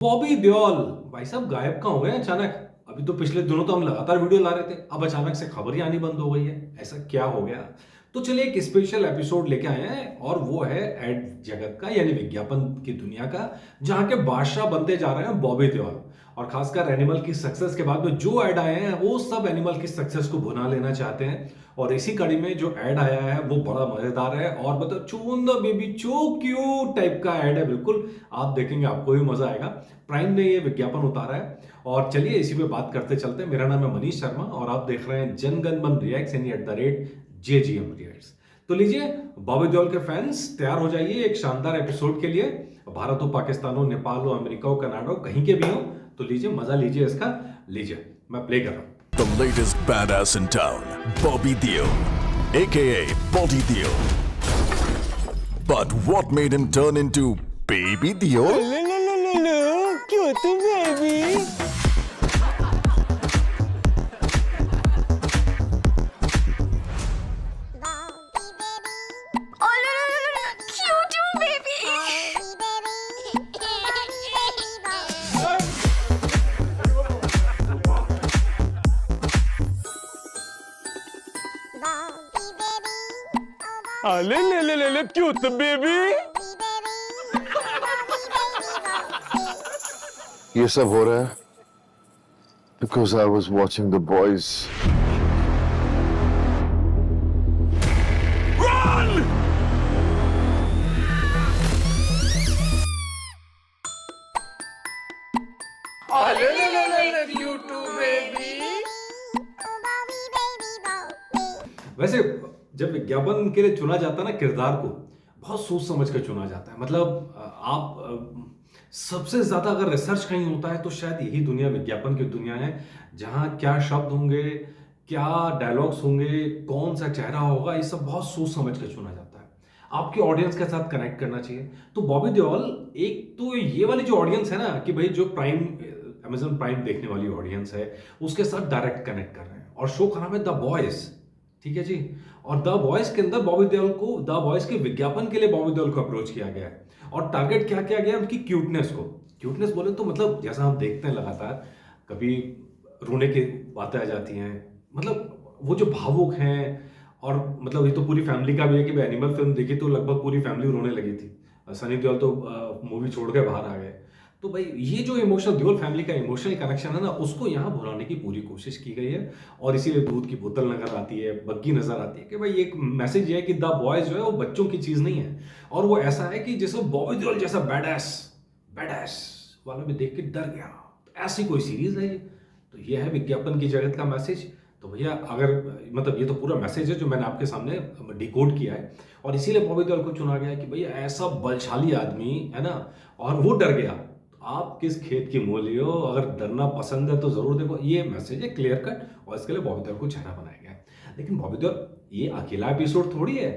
बॉबी देओल भाई साहब गायब कहाँ हो गए अचानक। अभी तो पिछले दिनों तो हम लगातार वीडियो ला रहे थे, अब अचानक से खबर ही आनी बंद हो गई है। ऐसा क्या हो गया? तो चलिए एक स्पेशल एपिसोड लेके आए हैं और वो है एड जगत का, यानी विज्ञापन की दुनिया का, जहां के बादशाह बनते जा रहे हैं बॉबी देओल। और खासकर एनिमल की सक्सेस के बाद में जो ऐड आए हैं वो सब एनिमल की सक्सेस को भुना लेना चाहते हैं। और इसी कड़ी में जो ऐड आया है वो बड़ा मजेदार है और मतलब चूंदा बेबी चो क्यूट टाइप का ऐड है। बिल्कुल आप देखेंगे, आपको भी मजा आएगा। प्राइम ने ये विज्ञापन उतारा है और चलिए इसी पे बात करते चलते हैं। मेरा नाम है मनीष शर्मा और आप देख रहे हैं जनगण मन रिएक्ट्स यानी @JGM रिएक्ट्स। तो लीजिए बॉबी देओल के फैंस तैयार हो जाइए एक शानदार एपिसोड के लिए। भारत हो, पाकिस्तान हो, नेपाल हो, अमेरिका हो, कनाडा हो, कहीं के भी हो, तो लीजिए मजा लीजिए इसका। लीजिए मैं प्ले कर रहा हूं। The latest badass in town, Bobby Deol, aka Body Deol. But what made him turn into Baby Deol? Cute baby. Cute baby. ये सब हो रहा है because I was watching the boys. Run! वैसे जब विज्ञापन के लिए चुना जाता है ना किरदार को, बहुत सोच समझ कर चुना जाता है। मतलब सबसे ज्यादा अगर रिसर्च कहीं होता है तो शायद यही दुनिया विज्ञापन की दुनिया है, जहां क्या शब्द होंगे, क्या डायलॉग्स होंगे, कौन सा चेहरा होगा, ये सब बहुत सोच समझ कर चुना जाता है। आपके ऑडियंस के साथ कनेक्ट करना चाहिए। तो बॉबी देओल, एक तो ये वाली जो ऑडियंस है ना कि भाई जो अमेजन प्राइम देखने वाली ऑडियंस है, उसके साथ डायरेक्ट कनेक्ट कर रहे हैं। और शो का नाम है द बॉयज, ठीक है जी। और द बॉयज के अंदर बॉबी देओल को, द बॉयज के विज्ञापन के लिए बॉबी देओल को अप्रोच किया गया है। और टारगेट क्या किया गया? उनकी क्यूटनेस को। क्यूटनेस बोले तो मतलब जैसा हम देखते हैं लगातार, कभी रोने की बातें आ जाती हैं, मतलब वो जो भावुक हैं। और मतलब ये तो पूरी फैमिली का भी है कि भाई एनिमल फिल्म देखी तो लगभग पूरी फैमिली रोने लगी थी। सनी देओल तो मूवी छोड़ के बाहर आ गए। तो भाई ये जो इमोशनल देओल फैमिली का इमोशनल कनेक्शन है ना, उसको यहाँ भुनाने की पूरी कोशिश की गई है। और इसीलिए दूध की बोतल नजर आती है, बग्गी नजर आती है कि भाई एक मैसेज ये है कि द बॉयज जो है वो बच्चों की चीज नहीं है। और वो ऐसा है कि जैसे बॉबी देओल जैसा बैडएस बैडएस वाला भी देख के डर गया, ऐसी कोई सीरीज है ये। तो ये है विज्ञापन की जगत का मैसेज। तो भैया अगर मतलब ये तो पूरा मैसेज है जो मैंने आपके सामने डिकोड किया है। और इसीलिए बॉबी देओल को चुना गया है कि भैया ऐसा बलशाली आदमी है ना, और वो डर गया। आप किस खेत की मूली हो? अगर डरना पसंद है तो जरूर देखो। ये मैसेज है क्लियर कट, और इसके लिए बॉबी देओल को चेहरा बनाया गया है। लेकिन बॉबी देओल ये अकेला एपिसोड थोड़ी है।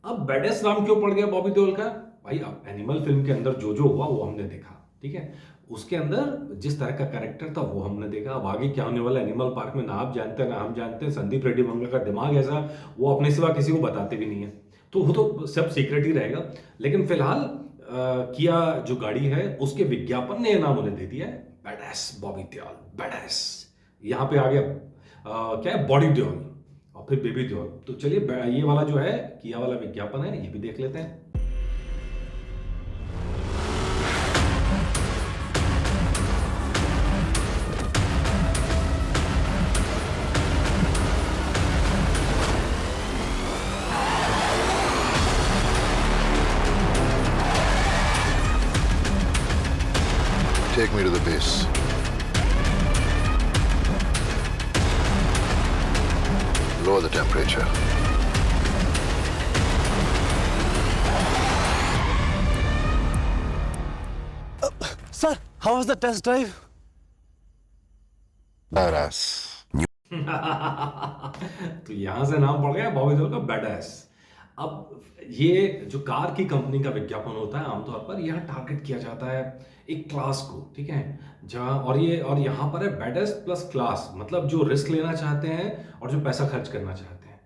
अब बैडेस्ट नाम क्यों पड़ गया बॉबी देओल का? भाई अब एनिमल फिल्म के अंदर जो जो हुआ वो हमने देखा, ठीक है। उसके अंदर जिस तरह का कैरेक्टर था वो हमने देखा। अब आगे क्या होने वाला एनिमल पार्क में ना आप जानते हैं ना हम जानते हैं। संदीप रेड्डी मंगल का दिमाग ऐसा, वो अपने सिवा किसी को बताते भी नहीं है। तो वो तो सब सीक्रेट ही रहेगा। लेकिन फिलहाल किया जो गाड़ी है उसके विज्ञापन ने यह नाम उन्हें दे दिया है, बैडएस बॉबी देओल। बैडएस यहाँ पे आ गया क्या है, बॉडी देओल और फिर बेबी देओल। तो चलिए ये वाला जो है किया वाला विज्ञापन है ये भी देख लेते हैं। Take me to the base. Lower the temperature. Sir, how was the test drive? Badass. तो यहां से नाम पड़ गया बॉबी देओल का बैडएस। अब ये जो कार की कंपनी का विज्ञापन होता है आमतौर पर यहाँ टारगेट किया जाता है एक क्लास को, ठीक है। जहाँ और यहाँ पर है बैडेस्ट प्लस क्लास, मतलब जो रिस्क लेना चाहते हैं और जो पैसा खर्च करना चाहते हैं।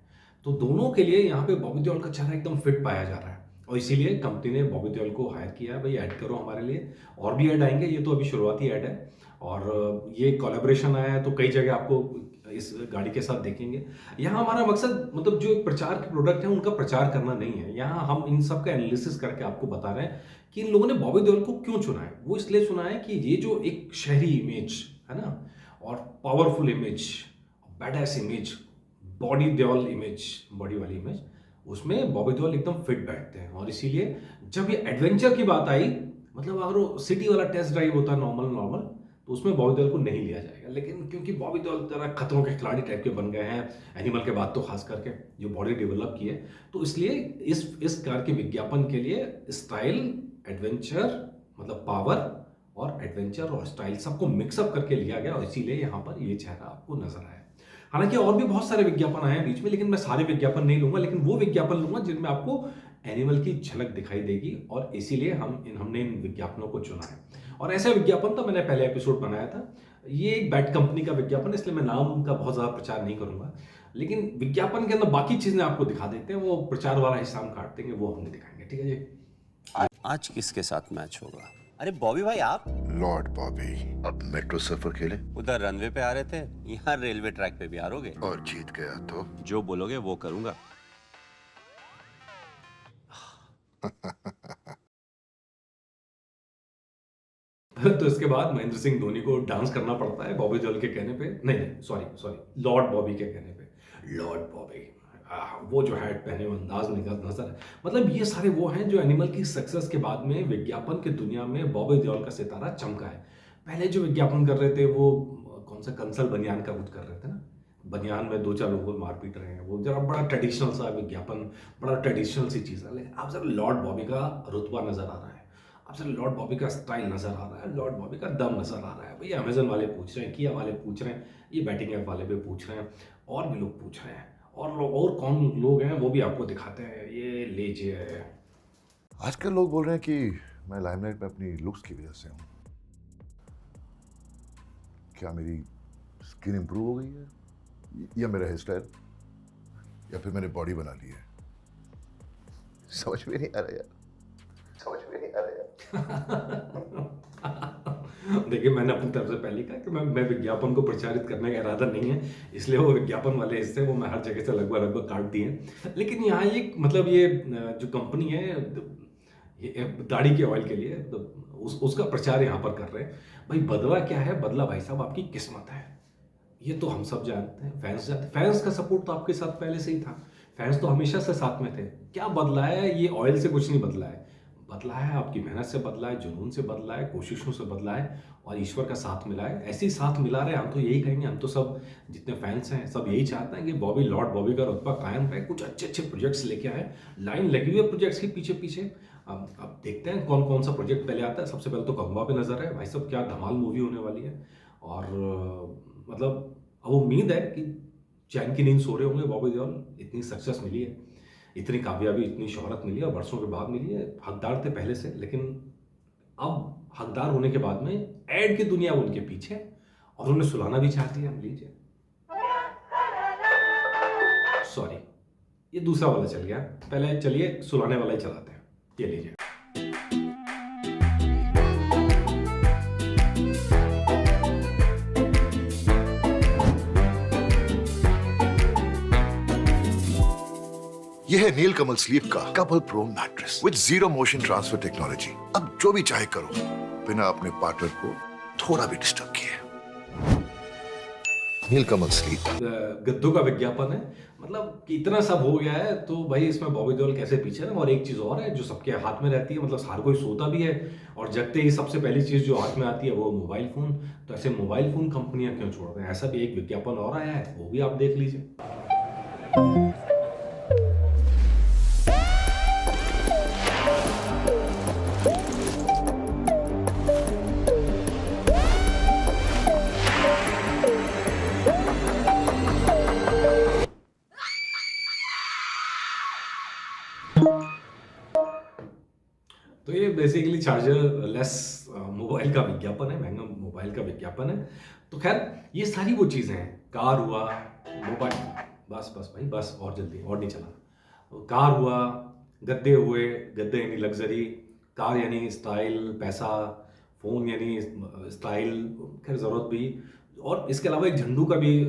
तो दोनों के लिए यहाँ पे बॉबी देओल का चेहरा एकदम फिट पाया जा रहा है। और इसीलिए कंपनी ने बॉबी देओल को हायर किया है, भाई ऐड करो हमारे लिए। और भी ऐड आएंगे, ये तो अभी शुरुआती ऐड है। और ये कोलैबोरेशन आया है तो कई जगह आपको इस गाड़ी के साथ देखेंगे। यहाँ हमारा मकसद मतलब जो एक प्रचार के प्रोडक्ट हैं उनका प्रचार करना नहीं है, यहाँ हम इन सब का एनालिसिस करके आपको बता रहे हैं कि इन लोगों ने बॉबी देओल को क्यों चुना है। वो इसलिए चुना है कि ये जो एक शहरी इमेज है ना, और powerful image, badass image, body Deol image, body वाली इमेज, उसमें बॉबी देओल एकदम फिट बैठते हैं। और इसीलिए जब ये एडवेंचर की बात आई, मतलब अगर वो सिटी वाला टेस्ट ड्राइव होता है नॉर्मल, तो उसमें बॉबी देओल को नहीं लिया जाएगा। लेकिन क्योंकि बॉबी देओल तरह खतरों के खिलाड़ी टाइप के बन गए हैं, एनिमल के बाद तो खास करके जो बॉडी डेवलप की है, तो इसलिए इस कार के विज्ञापन के लिए स्टाइल, एडवेंचर, मतलब पावर और एडवेंचर और स्टाइल सबको मिक्सअप करके लिया गया, और इसीलिए यहाँ पर ये चेहरा आपको नजर आया। हालांकि और भी बहुत सारे विज्ञापन आए हैं बीच में, लेकिन मैं सारे विज्ञापन नहीं लूंगा, लेकिन वो विज्ञापन लूंगा जिनमें आपको एनिमल की झलक दिखाई देगी, और इसीलिए हमने इन विज्ञापनों को चुना है। और ऐसा विज्ञापन तो मैंने पहले एपिसोड बनाया था, ये एक बैट कंपनी का विज्ञापन, इसलिए मैं नाम का बहुत ज़्यादा प्रचार नहीं करूंगा, लेकिन विज्ञापन के अंदर बाकी चीज़ें आपको दिखा देते हैं। वो प्रचार वाला हिस्सा हम काट देंगे, वो हमने दिखाएंगे, ठीक है जी। आज किसके साथ मैच होगा? अरे बॉबी भाई, आप लॉर्ड बॉबी अब मेट्रो सफर खेले उधर रनवे पे आ रहे थे, यहाँ रेलवे ट्रैक पे भी आ रहोगे? और जीत गया तो जो बोलोगे वो करूंगा। तो इसके बाद महेंद्र सिंह धोनी को डांस करना पड़ता है बॉबी देओल के कहने पे, नहीं सॉरी लॉर्ड बॉबी के कहने पे। लॉर्ड बॉबी, वो जो हैट पहने हुए अंदाज नजर है, मतलब ये सारे वो हैं जो एनिमल की सक्सेस के बाद में विज्ञापन की दुनिया में बॉबी देओल का सितारा चमका है। पहले जो विज्ञापन कर रहे थे वो कौन सा कंसल बनियान का कुछ कर रहे थे ना, बनियान में 2-4 लोगों को मार पीट रहे हैं, वो जरा बड़ा ट्रेडिशनल सा विज्ञापन, बड़ा ट्रेडिशनल सी चीज़ है। लेकिन अब जरा लॉर्ड बॉबी का रुतबा नजर आ रहा है, अब सर लॉर्ड बॉबी का स्टाइल नजर आ रहा है, लॉर्ड बॉबी का दम नजर आ रहा है। भैया अमेजन वाले पूछ रहे हैं, किया वाले पूछ रहे हैं, ये बैटिंग ऐप वाले भी पूछ रहे हैं, और भी लोग पूछ रहे हैं, और कौन लोग हैं वो भी आपको दिखाते हैं, ये लीजिए। आजकल लोग बोल रहे हैं कि मैं लाइमलाइट में अपनी लुक्स की वजह से हूँ। क्या मेरी स्किन इंप्रूव हो गई है, या मेरा हेयर स्टाइल, या फिर मैंने बॉडी बना ली है? समझ में नहीं आ रहा यार, समझ में नहीं आ रहा यार। देखिए, मैंने अपनी तरफ से पहले कहा कि मैं विज्ञापन को प्रचारित करने का इरादा नहीं है, इसलिए वो विज्ञापन वाले हिस्से वो मैं हर जगह से लगभग काट दिए। लेकिन यहाँ ये मतलब ये जो कंपनी है ये दाढ़ी के ऑयल के लिए तो उसका प्रचार यहाँ पर कर रहे हैं। भाई बदला क्या है? बदला भाई साहब आपकी किस्मत है, ये तो हम सब जानते हैं, फैंस जानते हैं। फैंस का सपोर्ट तो आपके साथ पहले से ही था, फैंस तो हमेशा से साथ में थे। क्या बदला है? ये ऑयल से कुछ नहीं बदला है, बदला है आपकी मेहनत से बदला है, जुनून से बदला है, कोशिशों से बदला है, और ईश्वर का साथ मिला है। ऐसे ही साथ मिला रहे, हम तो यही कहेंगे, हम तो सब जितने फैंस हैं सब यही चाहते हैं कि बॉबी, लॉर्ड बॉबी का रुतबा कायम रहे, कुछ अच्छे अच्छे प्रोजेक्ट्स लेके आए। लाइन लगी हुई है प्रोजेक्ट्स के पीछे पीछे। अब देखते हैं कौन कौन सा प्रोजेक्ट पहले आता है। सबसे पहले तो कंगवा पे नजर है, भाई साहब क्या धमाल मूवी होने वाली है। और मतलब अब उम्मीद है कि चैन की नींद सो रहे होंगे बॉबी देओल, इतनी सक्सेस मिली है, इतनी कामयाबी, इतनी शोहरत मिली है, और बरसों के बाद मिली है। हकदार थे पहले से, लेकिन अब हकदार होने के बाद में ऐड की दुनिया उनके पीछे, और उन्हें सुलाना भी चाहती है। लीजिए, सॉरी ये दूसरा वाला चल गया, पहले चलिए सुलाने वाला ही चलाते हैं। ये लीजिए। यह है नीलकमल स्लीप का couple pro mattress with zero motion transfer technology. अब जो भी चाहे करो बिना अपने पार्टनर को थोड़ा भी डिस्टर्ब किए। नीलकमल स्लीप। गद्दों का विज्ञापन है, मतलब कि इतना सब हो गया है तो भाई इसमें बॉबी देओल कैसे पीछे है। और एक चीज और है जो सबके हाथ में रहती है, मतलब हर कोई सोता भी है और जगते ही सबसे पहली चीज जो हाथ में आती है वो मोबाइल फोन। तो ऐसे मोबाइल फोन कंपनियां क्यों छोड़ रहे हैं? ऐसा भी एक विज्ञापन और आया है, वो भी आप देख लीजिए। तो ये बेसिकली चार्जर लेस मोबाइल का विज्ञापन है, महंगा मोबाइल का विज्ञापन है। तो खैर ये सारी वो चीज़ें हैं, कार हुआ, मोबाइल, बस भाई बस, और जल्दी और नहीं चलाना। कार हुआ, गद्दे हुए, गद्दे यानी लग्जरी, कार यानी स्टाइल, पैसा, फ़ोन यानी स्टाइल, खैर ज़रूरत भी। और इसके अलावा एक झंडू का भी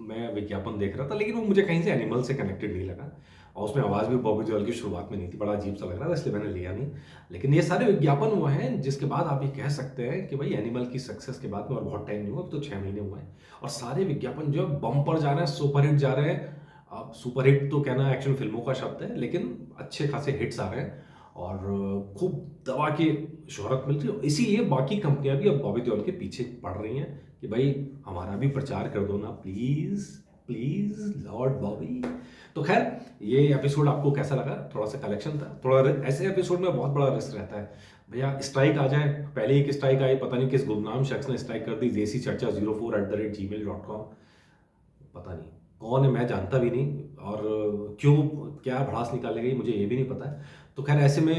मैं विज्ञापन देख रहा था, लेकिन वो मुझे कहीं से एनिमल से कनेक्टेड नहीं लगा और उसमें आवाज़ भी बॉबी देओल की शुरुआत में नहीं थी, बड़ा अजीब सा लग रहा था, इसलिए मैंने लिया नहीं। लेकिन ये सारे विज्ञापन हुए हैं जिसके बाद आप ये कह सकते हैं कि भाई एनिमल की सक्सेस के बाद में और बहुत टाइम नहीं हुआ, अब तो 6 महीने हुए हैं और सारे विज्ञापन जो बम्पर जा रहे हैं, सुपर हिट जा रहे हैं। अब सुपर हिट तो कहना एक्शन फिल्मों का शब्द है, लेकिन अच्छे खासे हिट्स आ रहे हैं और खूब दबा के शोहरत मिल रही है। इसीलिए बाकी कंपनियां भी अब बॉबी देओल के पीछे पड़ रही हैं कि भाई हमारा भी प्रचार कर दो ना प्लीज़ प्लीज़ लॉर्ड बॉबी। तो खैर ये एपिसोड आपको कैसा लगा? थोड़ा सा कलेक्शन था, थोड़ा ऐसे एपिसोड में बहुत बड़ा रिस्क रहता है भैया, स्ट्राइक आ जाए। पहले ही एक स्ट्राइक आई, पता नहीं किस गुमनाम शख्स ने स्ट्राइक कर दी, देसी चर्चा 04@gmail.com। पता नहीं कौन है, मैं जानता भी नहीं और क्यों क्या भड़ास निकाले गई मुझे ये भी नहीं पता है। तो खैर ऐसे में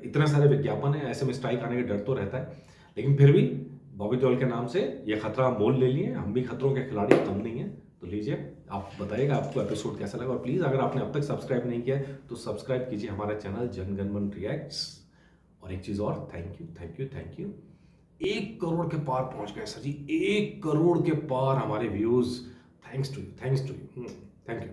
इतने सारे विज्ञापन है, ऐसे में स्ट्राइक आने का डर तो रहता है, लेकिन फिर भी बॉबी देओल के नाम से ये खतरा मोल ले लिए। हम भी खतरों के खिलाड़ी, कम नहीं है। तो लीजिए, आप बताइएगा आपको एपिसोड कैसा लगा और प्लीज़ अगर आपने अब तक सब्सक्राइब नहीं किया है तो सब्सक्राइब कीजिए हमारा चैनल जनगण मन रिएक्ट्स। और एक चीज़ और, thank you thank you thank you. 1 crore के पार पहुंच गए सर जी, 1 करोड़ के पार हमारे views. Thanks to you, thank you.